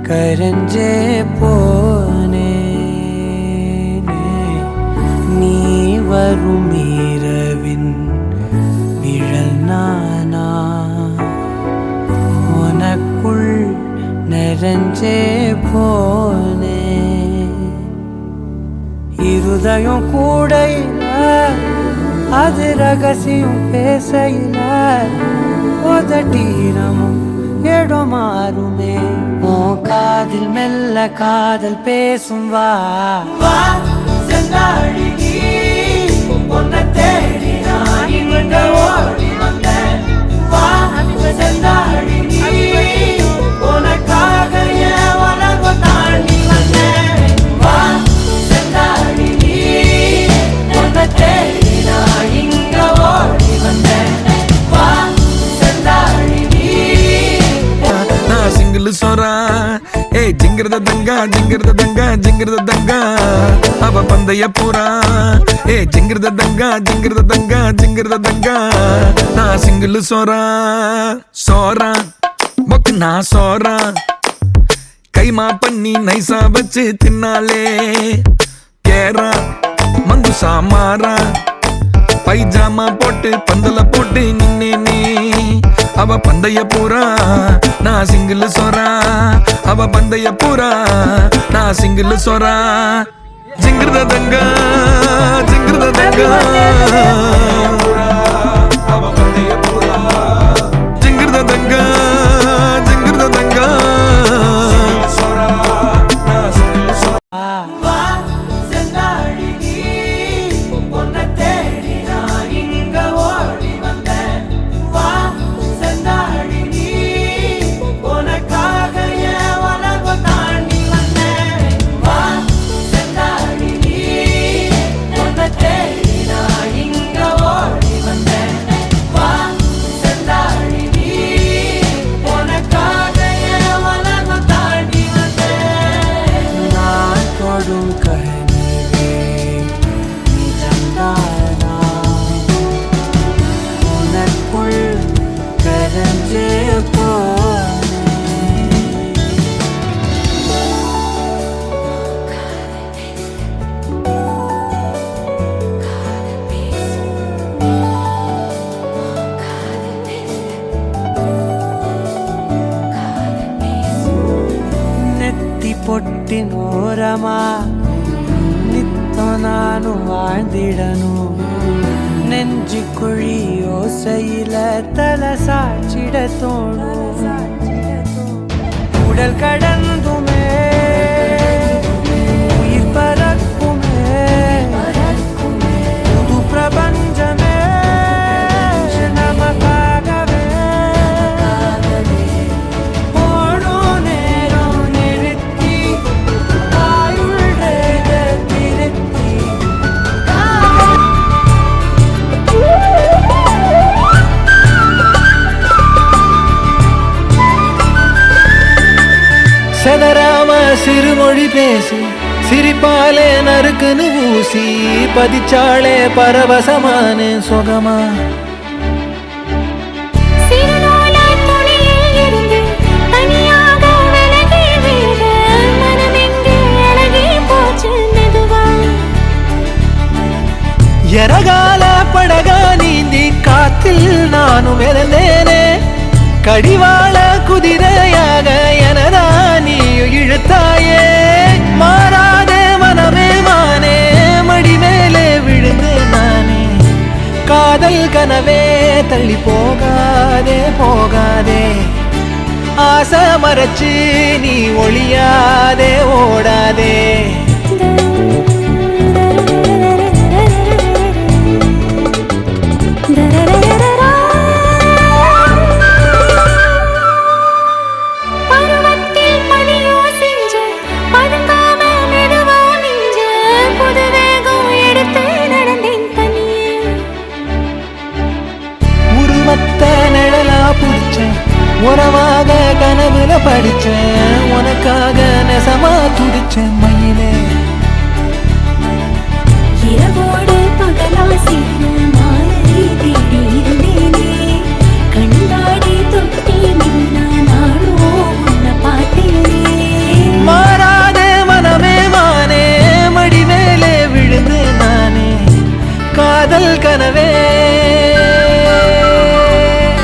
கரஞ்சே போனே நீ வரும் இரவின் நிழல் நானா உனக்குள் நிறைஞ்சே போனே இருதயம் கூடையில அது ரகசியம் பேசையில உதட்டீரமும் இடம் மாறுமே உன் காதில் மெல்ல காதல் பேசும் வா வா செந்தாழி நீ உன்னை தேடி நான் இங்க ஓடி வந்தேன் வா செந்தாழி நீ உனக்காக என் உலகம் தாண்டி வந்தேன் வா செந்தாழி நீ உன்னை தேடி நான் இங்க ஓடி வந்தேன் வா செந்தாழி நீ நான் சிங்கிள் சோரா ஏய் ஜிங்கிரத தங்கா ஜிங்கிரத தங்கா ஜிங்கிரத தங்கா அவ பந்தய பூரா ஏய் ஜிங்கிரத தங்கா ஜிங்கிரத தங்கா ஜிங்கிரத தங்கா நான் சிங்கிள் சோரா சோரா மொக்கு நான் சோரா கைமா பண்ணி நைசா வச்சு தின்னாலே கேரா மங்கு சாமாரா பைஜாமா போட்டு பந்தல போட்டு நின்னே நீ அவ பந்தய பூரா நான் சிங்கிள் சோரா அவ பந்தய பூரா நான் சிங்கிள் சோரா ஜிங்கிரத தங்கா ஜிங்கிரத தங்கா அவ பந்தய பூரா ஜிங்கிரத தங்கா ஜிங்கிரத தங்கா சோரா நான் சிங்கிள் சோரா வா செந்தாழி நீ உன்னை தேடி நான் இங்க ஓடி வந்தேன் வா செந்தாழி நீ உனக்காக என் உலகம் தாண்டி வந்தேன் வா செந்தாழி நீ உன்னை தேடி நான் இங்க ஓடி வந்தேன் வா செந்தாழி நீ உனக்காக என் உலகம் தாண்டி வந்தேன் நான் தொடும் கனவே நிஜம்தானா உனக்குள் கரஞ்சே போனே நெத்தி பொட்டின் ஓரமா நித்தம் நானும் வாழ்ந்திடணும் நெஞ்சு குழி ஓசையில தலை சாட்சிட தோணும் உடல் கடந்துமே உயிர் பறக்குமே புது பிரபஞ்சமே நமக்காகவே ஓடும் நேரம் நிறுத்தி ஆயுள் திருத்தி செதறாம சிறுமொழி பேசி சிரிப்பாலே நறுக்குன்னு ஊசி பதிச்சாளே பரவசமான சுகமா சிறுநூலாய் துணியில் இருந்து தனியாக விலகி விட மனமெங்கே அழகி போச்சு மெதுவா எரகால படகா நீந்தி காத்தில் நானும் இறந்தேனே கடிவாள குதிரையாக எனதா நீ இழுத்தாயே மாறாதே மனமே மானே மடி மேலே விழுந்தேன் நானே காதல் கனவே தள்ளி போகாதே போகாதே ஆசை மறைச்சு நீ ஒளியாதே ஓடாதே பருவத்தில் பனியோ செஞ்ச பதுங்காம மெதுவா மிஞ்ச புது வேகம் எடுத்து நடந்தேன் தனியே உருவத்த நிழலா புடிச்சேன் உறவாக கனவுல படிச்சேன் உனக்காக நெசமா துடிச்சேன் மயிலே